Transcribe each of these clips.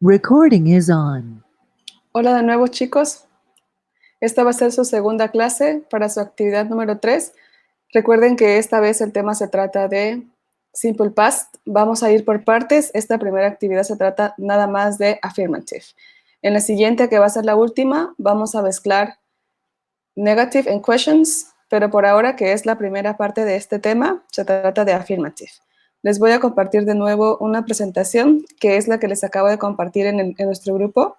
Recording is on. Hola de nuevo, chicos. Esta va a ser su segunda clase para su actividad número 3. Recuerden que esta vez el tema se trata de Simple Past. Vamos a ir por partes. Esta primera actividad se trata nada más de Affirmative. En la siguiente, que va a ser la última, vamos a mezclar Negative and Questions, pero por ahora, que es la primera parte de este tema, se trata de Affirmative. Les voy a compartir de nuevo una presentación, que es la que les acabo de compartir en nuestro grupo,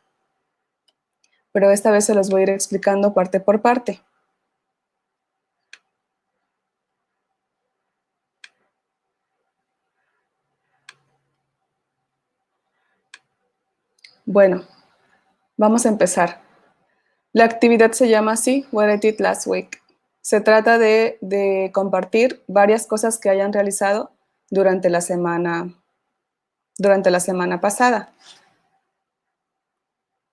pero esta vez se los voy a ir explicando parte por parte. Bueno, vamos a empezar. La actividad se llama así, What I Did Last Week. Se trata de compartir varias cosas que hayan realizado durante la semana pasada.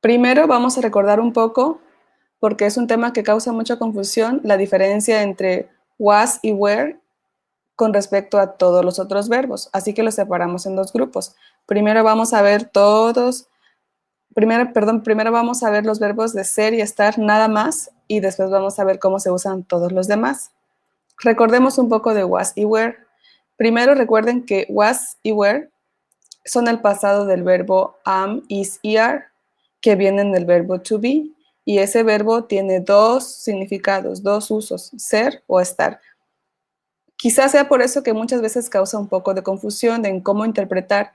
Primero vamos a recordar un poco, porque es un tema que causa mucha confusión, la diferencia entre was y were con respecto a todos los otros verbos. Así que los separamos en dos grupos. Primero vamos a ver primero vamos a ver los verbos de ser y estar nada más, y después vamos a ver cómo se usan todos los demás. Recordemos un poco de was y were. Primero recuerden que was y were son el pasado del verbo am, is y are, que vienen del verbo to be, y ese verbo tiene dos significados, dos usos, ser o estar. Quizás sea por eso que muchas veces causa un poco de confusión en cómo interpretar.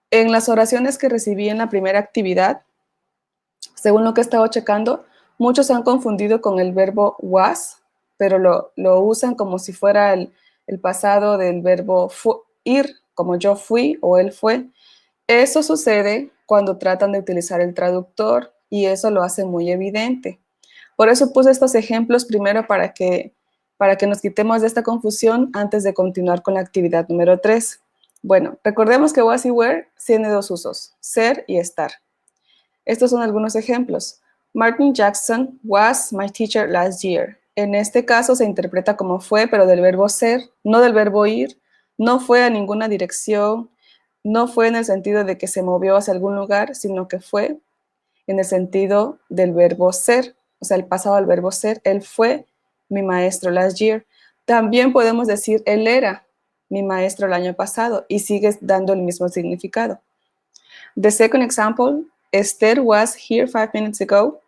En las oraciones que recibí en la primera actividad, según lo que he estado checando, muchos han confundido con el verbo was, pero lo usan como si fuera el pasado del verbo ir, como yo fui o él fue. Eso sucede cuando tratan de utilizar el traductor, y eso lo hace muy evidente. Por eso puse estos ejemplos primero para que nos quitemos de esta confusión antes de continuar con la actividad número 3. Bueno, recordemos que was y were tiene dos usos, ser y estar. Estos son algunos ejemplos. Martin Jackson was my teacher last year. En este caso se interpreta como fue, pero del verbo ser, no del verbo ir. No fue a ninguna dirección, no fue en el sentido de que se movió hacia algún lugar, sino que fue en el sentido del verbo ser, o sea, el pasado del verbo ser. Él fue mi maestro last year. También podemos decir él era mi maestro el año pasado, y sigue dando el mismo significado. The second example, Esther was here 5 minutes ago.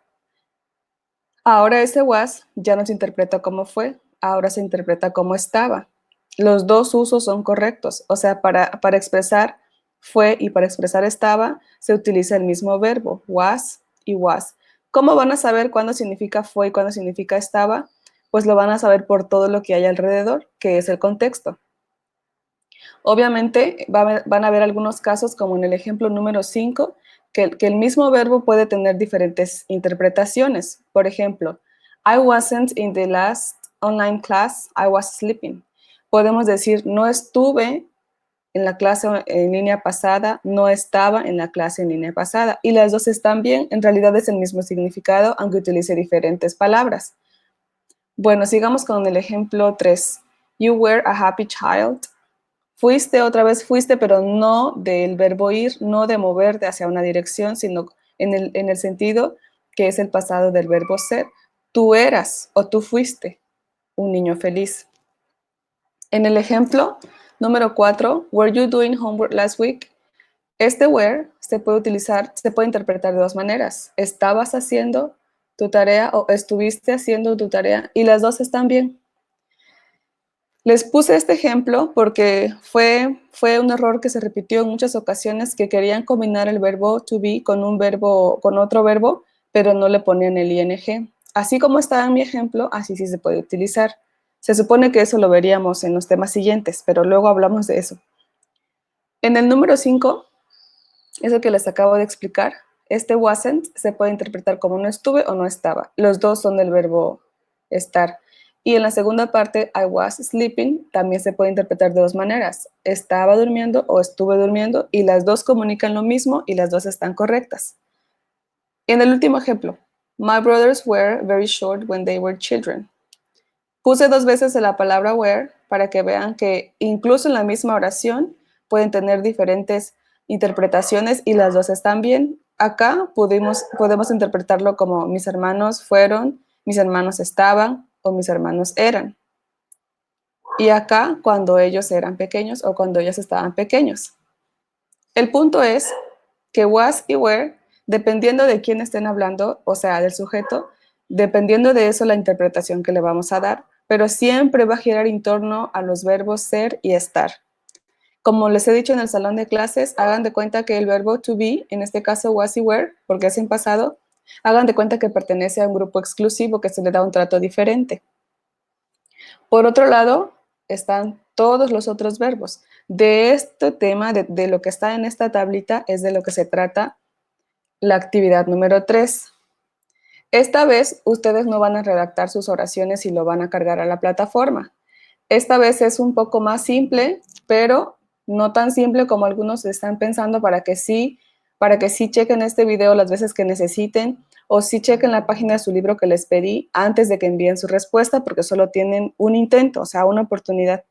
Ahora ese was ya no se interpreta como fue, ahora se interpreta como estaba. Los dos usos son correctos, o sea, para expresar fue y para expresar estaba, se utiliza el mismo verbo, was y was. ¿Cómo van a saber cuándo significa fue y cuándo significa estaba? Pues lo van a saber por todo lo que hay alrededor, que es el contexto. Obviamente van a haber algunos casos, como en el ejemplo número 5, que el mismo verbo puede tener diferentes interpretaciones. Por ejemplo, I wasn't in the last online class, I was sleeping. Podemos decir, no estuve en la clase en línea pasada, no estaba en la clase en línea pasada. Y las dos están bien, en realidad es el mismo significado, aunque utilice diferentes palabras. Bueno, sigamos con el ejemplo 3. You were a happy child. Fuiste, otra vez fuiste, pero no del verbo ir, no de moverte hacia una dirección, sino en el sentido que es el pasado del verbo ser. Tú eras o tú fuiste un niño feliz. En el ejemplo número 4, were you doing homework last week? Este were se puede interpretar de dos maneras. Estabas haciendo tu tarea o estuviste haciendo tu tarea, y las dos están bien. Les puse este ejemplo porque fue un error que se repitió en muchas ocasiones, que querían combinar el verbo to be con otro verbo, pero no le ponían el ing. Así como estaba en mi ejemplo, así sí se puede utilizar. Se supone que eso lo veríamos en los temas siguientes, pero luego hablamos de eso. En el número 5, eso que les acabo de explicar, este wasn't se puede interpretar como no estuve o no estaba. Los dos son del verbo estar. Y en la segunda parte, I was sleeping, también se puede interpretar de dos maneras. Estaba durmiendo o estuve durmiendo, y las dos comunican lo mismo y las dos están correctas. En el último ejemplo, my brothers were very short when they were children. Puse dos veces la palabra were para que vean que incluso en la misma oración pueden tener diferentes interpretaciones y las dos están bien. Acá podemos interpretarlo como mis hermanos fueron, mis hermanos estaban o mis hermanos eran. Y acá cuando ellos eran pequeños o cuando ellos estaban pequeños. El punto es que was y were, dependiendo de quién estén hablando, o sea, del sujeto, dependiendo de eso la interpretación que le vamos a dar, pero siempre va a girar en torno a los verbos ser y estar. Como les he dicho en el salón de clases, hagan de cuenta que el verbo to be, en este caso was y were, porque es en pasado, hagan de cuenta que pertenece a un grupo exclusivo que se le da un trato diferente. Por otro lado, están todos los otros verbos. De este tema, de lo que está en esta tablita, es de lo que se trata la actividad número 3. Esta vez, ustedes no van a redactar sus oraciones y lo van a cargar a la plataforma. Esta vez es un poco más simple, pero no tan simple como algunos están pensando para que sí chequen este video las veces que necesiten o sí chequen la página de su libro que les pedí antes de que envíen su respuesta porque solo tienen un intento, o sea, una oportunidad.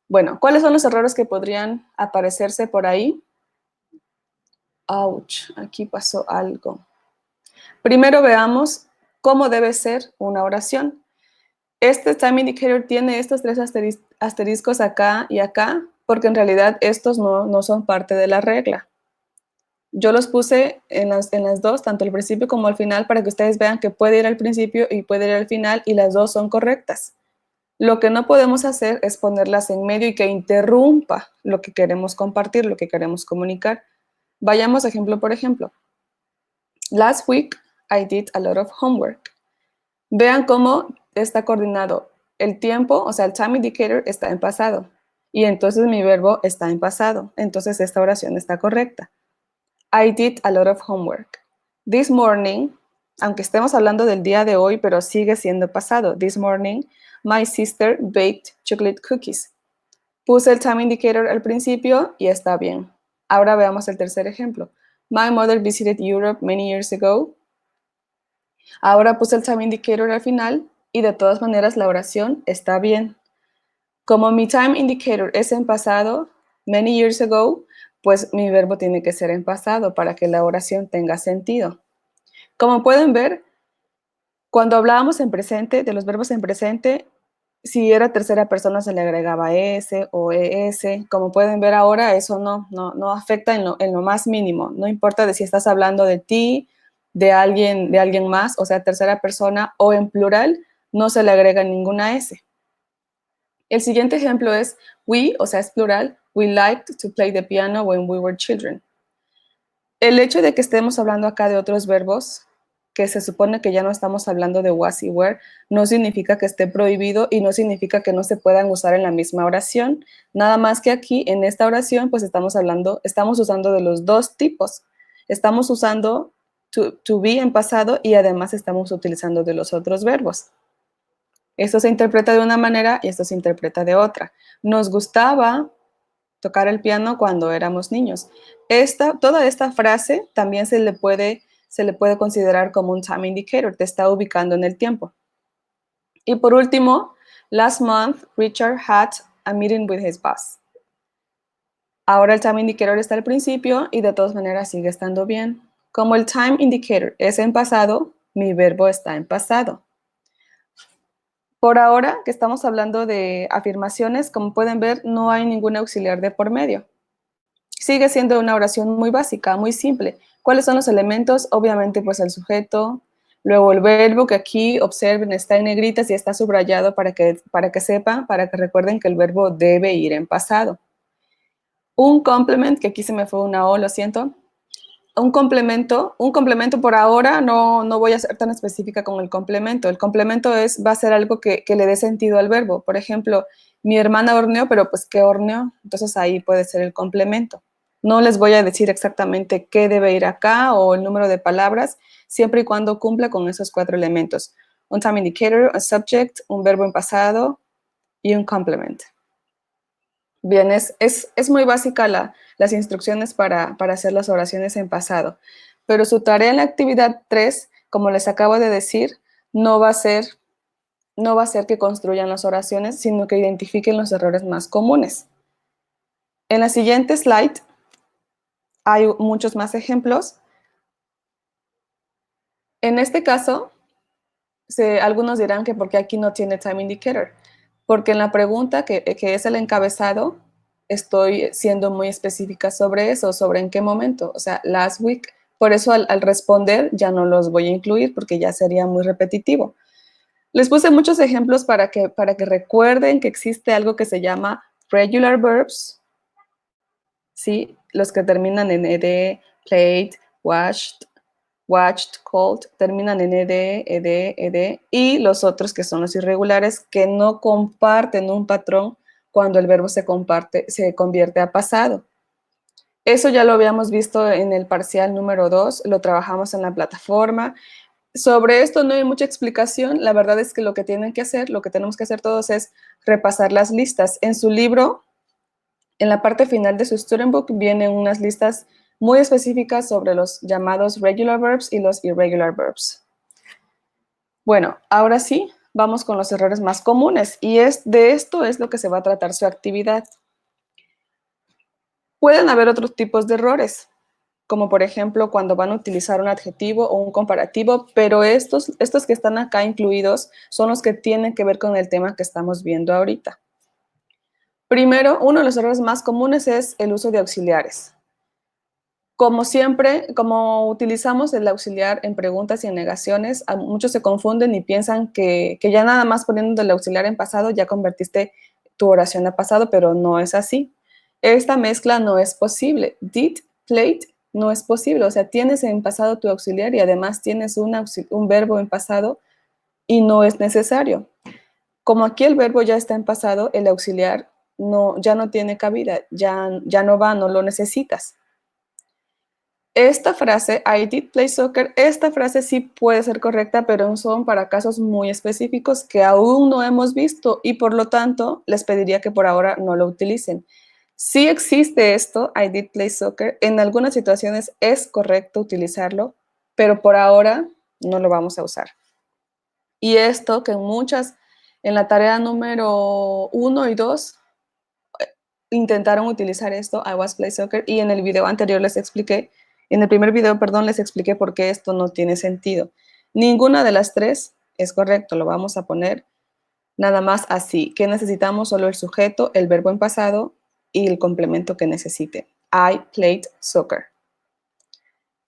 Bueno, ¿cuáles son los errores que podrían aparecerse por ahí? Ouch, aquí pasó algo. Primero veamos cómo debe ser una oración. Este time indicator tiene estos 3 asteriscos acá y acá, porque en realidad estos no son parte de la regla. Yo los puse en las dos, tanto al principio como al final, para que ustedes vean que puede ir al principio y puede ir al final y las dos son correctas. Lo que no podemos hacer es ponerlas en medio y que interrumpa lo que queremos compartir, lo que queremos comunicar. Vayamos ejemplo por ejemplo. Last week, I did a lot of homework. Vean cómo está coordinado el tiempo, o sea, el time indicator está en pasado. Y entonces mi verbo está en pasado. Entonces esta oración está correcta. I did a lot of homework. This morning, aunque estemos hablando del día de hoy, pero sigue siendo pasado. This morning, my sister baked chocolate cookies. Puse el time indicator al principio y está bien. Ahora veamos el tercer ejemplo. My mother visited Europe many years ago. Ahora puse el time indicator al final y de todas maneras la oración está bien. Como mi time indicator es en pasado, many years ago, pues mi verbo tiene que ser en pasado para que la oración tenga sentido. Como pueden ver, cuando hablábamos en presente, de los verbos en presente, si era tercera persona se le agregaba S o ES. Como pueden ver ahora, eso no afecta en lo más mínimo. No importa de si estás hablando de ti, de alguien más, o sea, tercera persona o en plural, no se le agrega ninguna S. El siguiente ejemplo es we, o sea, es plural, we liked to play the piano when we were children. El hecho de que estemos hablando acá de otros verbos, que se supone que ya no estamos hablando de was y were, no significa que esté prohibido y no significa que no se puedan usar en la misma oración. Nada más que aquí, en esta oración, pues estamos usando de los dos tipos. Estamos usando to be en pasado y además estamos utilizando de los otros verbos. Esto se interpreta de una manera y esto se interpreta de otra. Nos gustaba tocar el piano cuando éramos niños. Toda esta frase también se le puede considerar como un time indicator, te está ubicando en el tiempo. Y por último, last month, Richard had a meeting with his boss. Ahora el time indicator está al principio y de todas maneras sigue estando bien. Como el time indicator es en pasado, mi verbo está en pasado. Por ahora que estamos hablando de afirmaciones, como pueden ver, no hay ningún auxiliar de por medio. Sigue siendo una oración muy básica, muy simple. ¿Cuáles son los elementos? Obviamente, pues el sujeto, luego el verbo, que aquí observen está en negritas y está subrayado para que sepan, para que recuerden que el verbo debe ir en pasado. Un complement, que aquí se me fue una O, lo siento. Un complemento por ahora, no voy a ser tan específica con el complemento. El complemento va a ser algo que le dé sentido al verbo. Por ejemplo, mi hermana horneó, pero pues ¿qué horneó? Entonces ahí puede ser el complemento. No les voy a decir exactamente qué debe ir acá o el número de palabras, siempre y cuando cumpla con esos 4 elementos. Un time indicator, a subject, un verbo en pasado y un complement. Bien, es muy básica las instrucciones para hacer las oraciones en pasado, pero su tarea en la actividad 3, como les acabo de decir, no va a ser que construyan las oraciones, sino que identifiquen los errores más comunes. En la siguiente slide Hay muchos más ejemplos. En este caso, algunos dirán que porque aquí no tiene time indicator, porque en la pregunta que es el encabezado, estoy siendo muy específica sobre eso, sobre en qué momento, o sea, last week. Por eso al responder ya no los voy a incluir porque ya sería muy repetitivo. Les puse muchos ejemplos para que recuerden que existe algo que se llama regular verbs, ¿sí? Los que terminan en ed, played, watched, called, terminan en ed, y los otros que son los irregulares que no comparten un patrón cuando el verbo se convierte a pasado. Eso ya lo habíamos visto en el parcial número 2, lo trabajamos en la plataforma. Sobre esto no hay mucha explicación, la verdad es que lo que tienen que hacer, lo que tenemos que hacer todos es repasar las listas. En su libro, en la parte final de su student book, vienen unas listas muy específicas sobre los llamados regular verbs y los irregular verbs. Bueno, ahora sí, vamos con los errores más comunes y de esto es lo que se va a tratar su actividad. Pueden haber otros tipos de errores, como por ejemplo cuando van a utilizar un adjetivo o un comparativo, pero estos que están acá incluidos son los que tienen que ver con el tema que estamos viendo ahorita. Primero, uno de los errores más comunes es el uso de auxiliares. Como siempre, como utilizamos el auxiliar en preguntas y en negaciones, muchos se confunden y piensan que ya nada más poniendo el auxiliar en pasado ya convertiste tu oración a pasado, pero no es así. Esta mezcla no es posible. Did, played, no es posible. O sea, tienes en pasado tu auxiliar y además tienes un verbo en pasado y no es necesario. Como aquí el verbo ya está en pasado, el auxiliar ya no tiene cabida, ya no va, no lo necesitas. Esta frase, I did play soccer, esta frase sí puede ser correcta, pero son para casos muy específicos que aún no hemos visto y por lo tanto les pediría que por ahora no lo utilicen. Sí existe esto, I did play soccer, en algunas situaciones es correcto utilizarlo, pero por ahora no lo vamos a usar. Y esto que en la tarea número 1 y 2, intentaron utilizar esto, I was play soccer, y en el video anterior en el primer video, perdón, les expliqué por qué esto no tiene sentido. Ninguna de las tres es correcto, lo vamos a poner nada más así, que necesitamos solo el sujeto, el verbo en pasado y el complemento que necesite. I played soccer.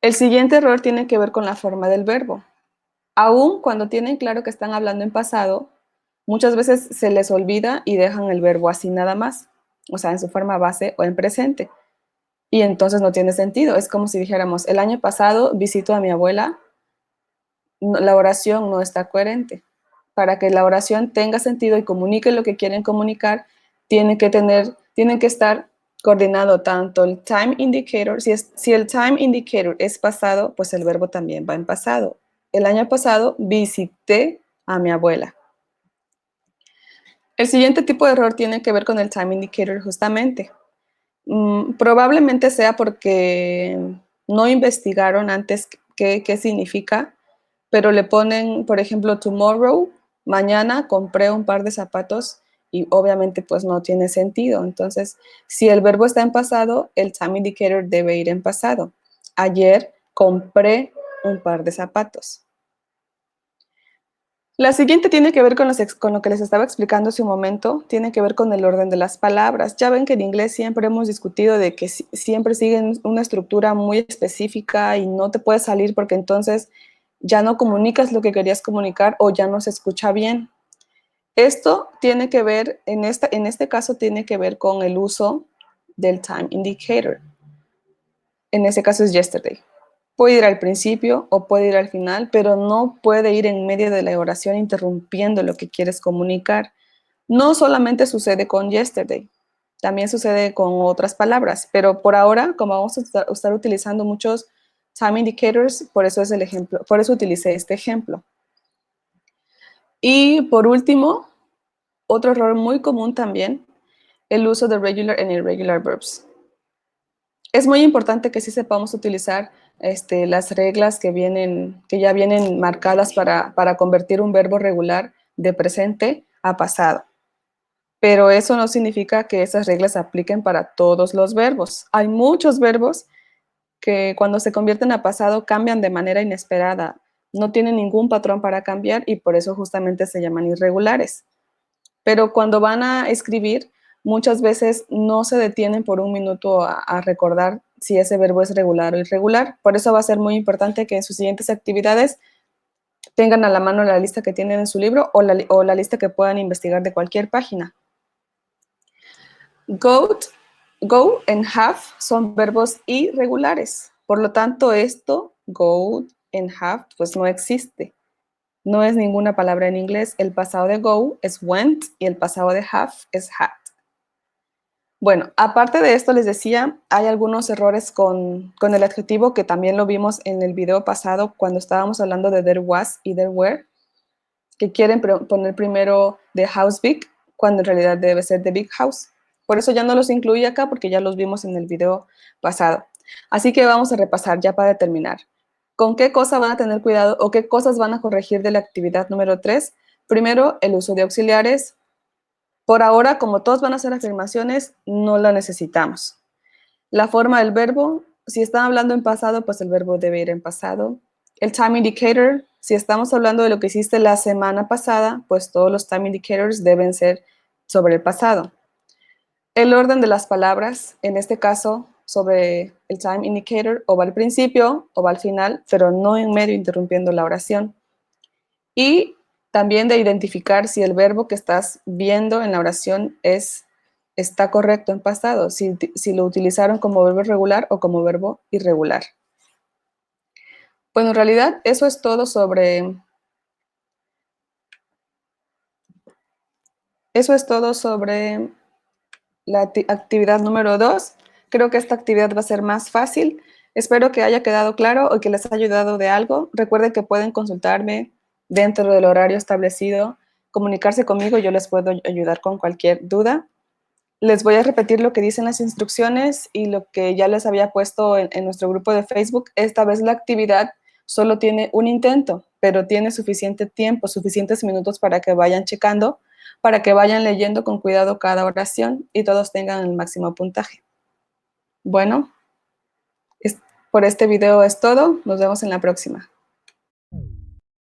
El siguiente error tiene que ver con la forma del verbo. Aún cuando tienen claro que están hablando en pasado, muchas veces se les olvida y dejan el verbo así nada más, o sea, en su forma base o en presente. Y entonces no tiene sentido. Es como si dijéramos, el año pasado visito a mi abuela, la oración no está coherente. Para que la oración tenga sentido y comunique lo que quieren comunicar, tienen que estar coordinado tanto el time indicator, si el time indicator es pasado, pues el verbo también va en pasado. El año pasado visité a mi abuela. El siguiente tipo de error tiene que ver con el time indicator justamente. Probablemente sea porque no investigaron antes qué significa, pero le ponen, por ejemplo, tomorrow, mañana compré un par de zapatos y obviamente pues no tiene sentido. Entonces, si el verbo está en pasado, el time indicator debe ir en pasado. Ayer compré un par de zapatos. La siguiente tiene que ver con lo que les estaba explicando hace un momento, tiene que ver con el orden de las palabras. Ya ven que en inglés siempre hemos discutido de que siempre siguen una estructura muy específica y no te puedes salir porque entonces ya no comunicas lo que querías comunicar o ya no se escucha bien. Esto tiene que ver, en este caso tiene que ver con el uso del time indicator. En ese caso es yesterday. Puede ir al principio o puede ir al final, pero no puede ir en medio de la oración interrumpiendo lo que quieres comunicar. No solamente sucede con yesterday, también sucede con otras palabras, pero por ahora, como vamos a estar utilizando muchos time indicators, por eso es el ejemplo, por eso utilicé este ejemplo. Y por último, otro error muy común también, el uso de regular and irregular verbs. Es muy importante que sí sepamos utilizar las reglas que ya vienen marcadas para convertir un verbo regular de presente a pasado. Pero eso no significa que esas reglas apliquen para todos los verbos. Hay muchos verbos que cuando se convierten a pasado cambian de manera inesperada, no tienen ningún patrón para cambiar y por eso justamente se llaman irregulares. Pero cuando van a escribir, muchas veces no se detienen por un minuto a recordar si ese verbo es regular o irregular. Por eso va a ser muy importante que en sus siguientes actividades tengan a la mano la lista que tienen en su libro o la lista que puedan investigar de cualquier página. Go and have son verbos irregulares. Por lo tanto, esto, go and have, pues no existe. No es ninguna palabra en inglés. El pasado de go es went y el pasado de have es had. Bueno, aparte de esto, les decía, hay algunos errores con el adjetivo que también lo vimos en el video pasado cuando estábamos hablando de there was y there were, que quieren poner primero the house big, cuando en realidad debe ser the big house. Por eso ya no los incluí acá porque ya los vimos en el video pasado. Así que vamos a repasar ya para terminar. ¿Con qué cosa van a tener cuidado o qué cosas van a corregir de la actividad número 3? Primero, el uso de auxiliares. Por ahora, como todos van a hacer afirmaciones, no la necesitamos. La forma del verbo, si están hablando en pasado, pues el verbo debe ir en pasado. El time indicator, si estamos hablando de lo que hiciste la semana pasada, pues todos los time indicators deben ser sobre el pasado. El orden de las palabras, en este caso, sobre el time indicator, o va al principio o va al final, pero no en medio interrumpiendo la oración. Y también de identificar si el verbo que estás viendo en la oración está correcto en pasado, si lo utilizaron como verbo regular o como verbo irregular. Bueno, en realidad eso es todo sobre la actividad número 2. Creo que esta actividad va a ser más fácil. Espero que haya quedado claro o que les haya ayudado de algo. Recuerden que pueden consultarme dentro del horario establecido, comunicarse conmigo, yo les puedo ayudar con cualquier duda. Les voy a repetir lo que dicen las instrucciones y lo que ya les había puesto en nuestro grupo de Facebook. Esta vez la actividad solo tiene un intento, pero tiene suficiente tiempo, suficientes minutos para que vayan checando, para que vayan leyendo con cuidado cada oración y todos tengan el máximo puntaje. Bueno, por este video es todo. Nos vemos en la próxima.